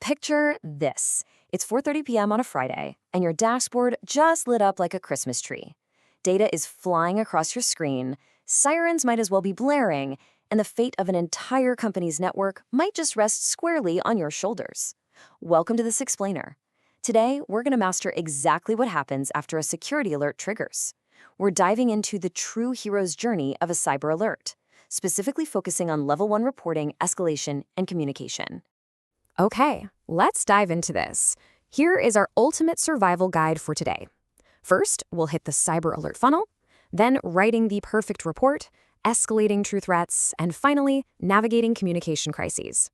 Picture this. It's 4:30 p.m. on a Friday, and your dashboard just lit up like a Christmas tree. Data is flying across your screen, sirens might as well be blaring, and the fate of an entire company's network might just rest squarely on your shoulders. Welcome to this explainer. Today, we're going to master exactly what happens after a security alert triggers. We're diving into the true hero's journey of a cyber alert, specifically focusing on level 1 reporting, escalation, and communication. Okay, let's dive into this. Here is our ultimate survival guide for today. First, we'll hit the cyber alert funnel, then writing the perfect report, escalating true threats, and finally, navigating communication crises.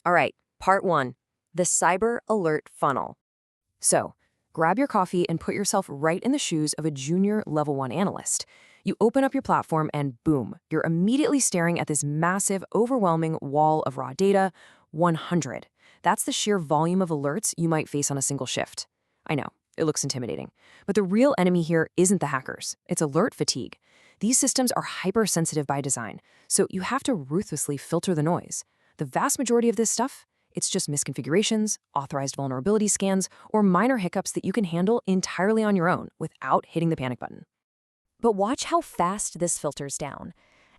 All right, part 1, the cyber alert funnel. So, grab your coffee and put yourself right in the shoes of a junior level 1 analyst. You open up your platform and boom, you're immediately staring at this massive, overwhelming wall of raw data, 100. That's the sheer volume of alerts you might face on a single shift. I know, it looks intimidating. But the real enemy here isn't the hackers, it's alert fatigue. These systems are hypersensitive by design, so you have to ruthlessly filter the noise. The vast majority of this stuff, it's just misconfigurations, authorized vulnerability scans, or minor hiccups that you can handle entirely on your own without hitting the panic button. But watch how fast this filters down.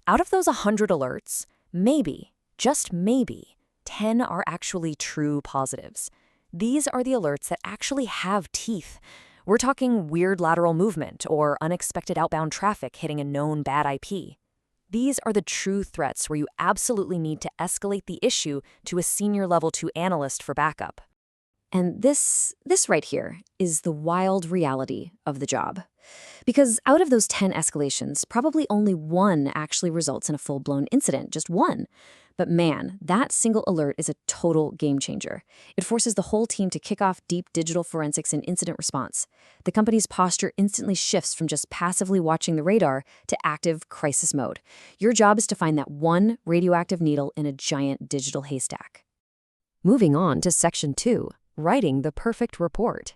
Out of those 100 alerts, maybe, just maybe, 10 are actually true positives. These are the alerts that actually have teeth. We're talking weird lateral movement or unexpected outbound traffic hitting a known bad IP. These are the true threats where you absolutely need to escalate the issue to a senior level 2 analyst for backup. And this right here is the wild reality of the job. Because out of those 10 escalations, probably only one actually results in a full-blown incident, just one. But man, that single alert is a total game changer. It forces the whole team to kick off deep digital forensics and incident response. The company's posture instantly shifts from just passively watching the radar to active crisis mode. Your job is to find that one radioactive needle in a giant digital haystack. Moving on to section 2, writing the perfect report.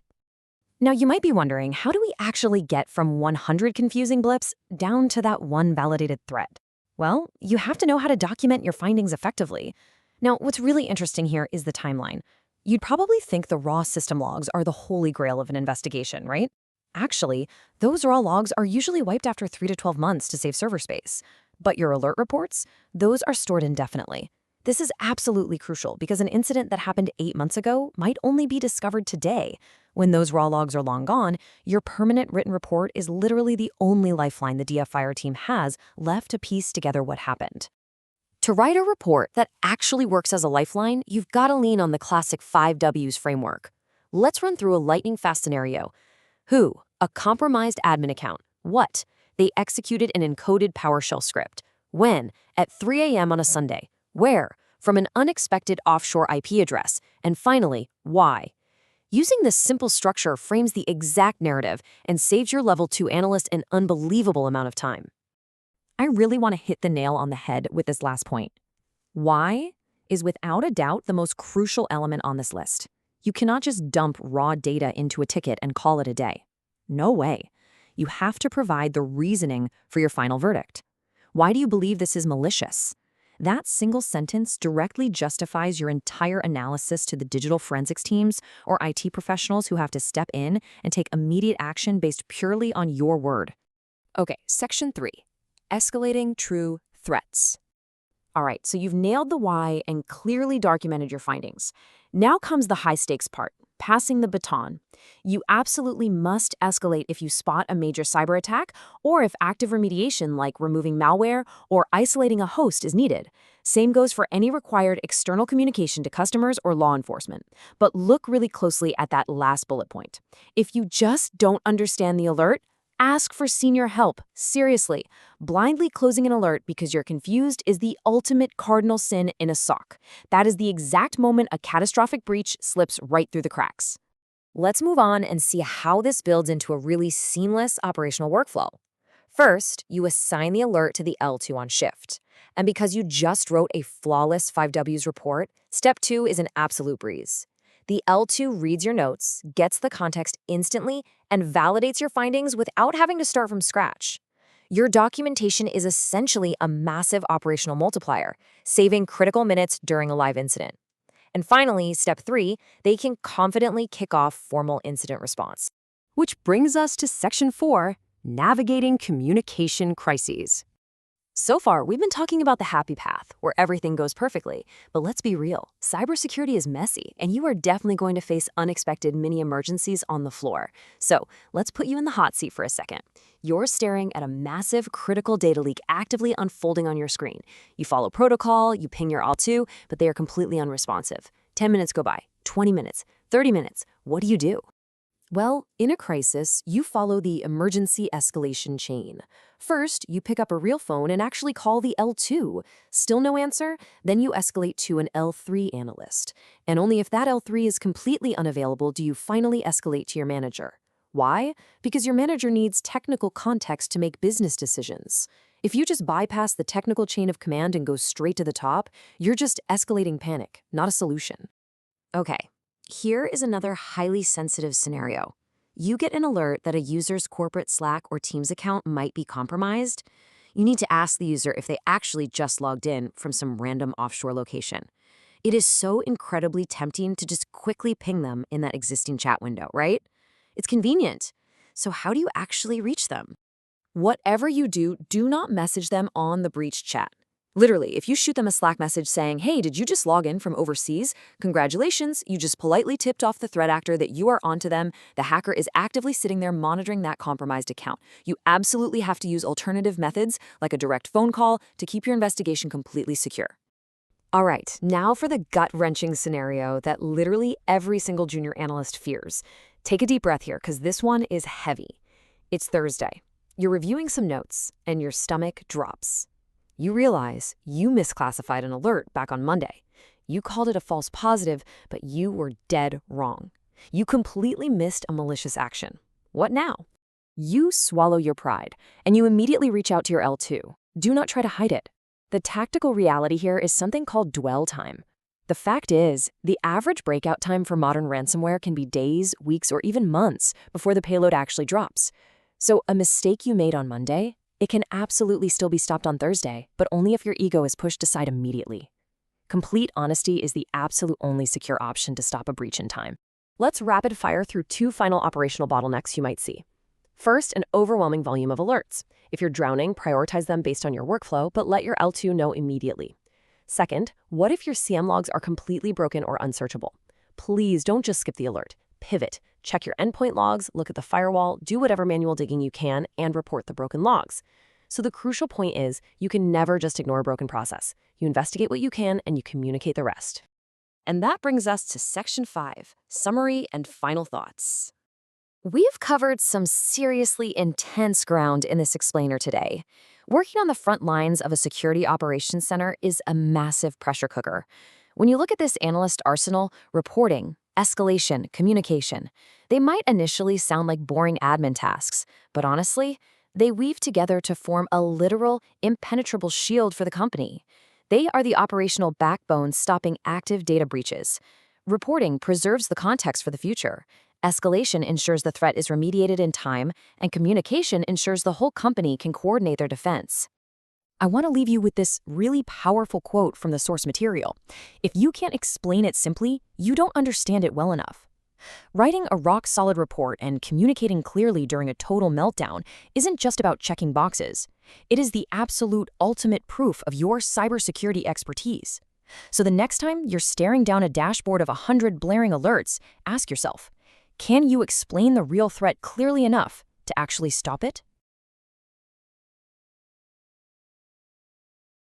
Now you might be wondering, how do we actually get from 100 confusing blips down to that one validated threat? Well, you have to know how to document your findings effectively. Now, what's really interesting here is the timeline. You'd probably think the raw system logs are the holy grail of an investigation, right? Actually, those raw logs are usually wiped after 3 to 12 months to save server space. But your alert reports, those are stored indefinitely. This is absolutely crucial because an incident that happened 8 months ago might only be discovered today. When those raw logs are long gone, your permanent written report is literally the only lifeline the DFIR team has left to piece together what happened. To write a report that actually works as a lifeline, you've got to lean on the classic 5 Ws framework. Let's run through a lightning-fast scenario. Who? A compromised admin account. What? They executed an encoded PowerShell script. When? At 3 a.m. on a Sunday. Where? From an unexpected offshore IP address. And finally, why? Using this simple structure frames the exact narrative and saves your level 2 analyst an unbelievable amount of time. I really want to hit the nail on the head with this last point. Why is without a doubt the most crucial element on this list. You cannot just dump raw data into a ticket and call it a day. No way. You have to provide the reasoning for your final verdict. Why do you believe this is malicious? That single sentence directly justifies your entire analysis to the digital forensics teams or IT professionals who have to step in and take immediate action based purely on your word. Okay, section 3, escalating true threats. All right, so you've nailed the why and clearly documented your findings. Now comes the high stakes part, passing the baton. You absolutely must escalate if you spot a major cyber attack or if active remediation like removing malware or isolating a host is needed. Same goes for any required external communication to customers or law enforcement. But look really closely at that last bullet point. If you just don't understand the alert, ask for senior help. Seriously, blindly closing an alert because you're confused is the ultimate cardinal sin in a SOC. That is the exact moment a catastrophic breach slips right through the cracks. Let's move on and see how this builds into a really seamless operational workflow. First, you assign the alert to the L2 on shift. And because you just wrote a flawless 5 Ws report, step 2 is an absolute breeze. The L2 reads your notes, gets the context instantly, and validates your findings without having to start from scratch. Your documentation is essentially a massive operational multiplier, saving critical minutes during a live incident. And finally, step 3, they can confidently kick off formal incident response. Which brings us to section 4, navigating communication crises. So far, we've been talking about the happy path, where everything goes perfectly. But let's be real, cybersecurity is messy, and you are definitely going to face unexpected mini-emergencies on the floor. So let's put you in the hot seat for a second. You're staring at a massive critical data leak actively unfolding on your screen. You follow protocol, you ping your L2, but they are completely unresponsive. 10 minutes go by, 20 minutes, 30 minutes. What do you do? Well, in a crisis, you follow the emergency escalation chain. First, you pick up a real phone and actually call the L2. Still no answer? Then you escalate to an L3 analyst. And only if that L3 is completely unavailable do you finally escalate to your manager. Why? Because your manager needs technical context to make business decisions. If you just bypass the technical chain of command and go straight to the top, you're just escalating panic, not a solution. Okay. Here is another highly sensitive scenario. You get an alert that a user's corporate Slack or Teams account might be compromised. You need to ask the user if they actually just logged in from some random offshore location. It is so incredibly tempting to just quickly ping them in that existing chat window, right? It's convenient. So how do you actually reach them? Whatever you do, do not message them on the breach chat. Literally, if you shoot them a Slack message saying, "Hey, did you just log in from overseas? Congratulations, you just politely tipped off the threat actor that you are onto them. The hacker is actively sitting there monitoring that compromised account." You absolutely have to use alternative methods, like a direct phone call, to keep your investigation completely secure. All right, now for the gut-wrenching scenario that literally every single junior analyst fears. Take a deep breath here, because this one is heavy. It's Thursday. You're reviewing some notes, and your stomach drops. You realize you misclassified an alert back on Monday. You called it a false positive, but you were dead wrong. You completely missed a malicious action. What now? You swallow your pride, and you immediately reach out to your L2. Do not try to hide it. The tactical reality here is something called dwell time. The fact is, the average breakout time for modern ransomware can be days, weeks, or even months before the payload actually drops. So a mistake you made on Monday, it can absolutely still be stopped on Thursday, but only if your ego is pushed aside immediately. Complete honesty is the absolute only secure option to stop a breach in time. Let's rapid fire through 2 final operational bottlenecks you might see. First, an overwhelming volume of alerts. If you're drowning, prioritize them based on your workflow, but let your L2 know immediately. Second, what if your CM logs are completely broken or unsearchable? Please don't just skip the alert. Pivot. Check your endpoint logs, look at the firewall, do whatever manual digging you can, and report the broken logs. So the crucial point is, you can never just ignore a broken process. You investigate what you can, and you communicate the rest. And that brings us to Section 5, Summary and Final Thoughts. We've covered some seriously intense ground in this explainer today. Working on the front lines of a security operations center is a massive pressure cooker. When you look at this analyst arsenal, reporting, escalation, communication, they might initially sound like boring admin tasks, but honestly, they weave together to form a literal, impenetrable shield for the company. They are the operational backbone stopping active data breaches. Reporting preserves the context for the future. Escalation ensures the threat is remediated in time, and communication ensures the whole company can coordinate their defense. I want to leave you with this really powerful quote from the source material. If you can't explain it simply, you don't understand it well enough. Writing a rock-solid report and communicating clearly during a total meltdown isn't just about checking boxes. It is the absolute ultimate proof of your cybersecurity expertise. So the next time you're staring down a dashboard of 100 blaring alerts, ask yourself, can you explain the real threat clearly enough to actually stop it?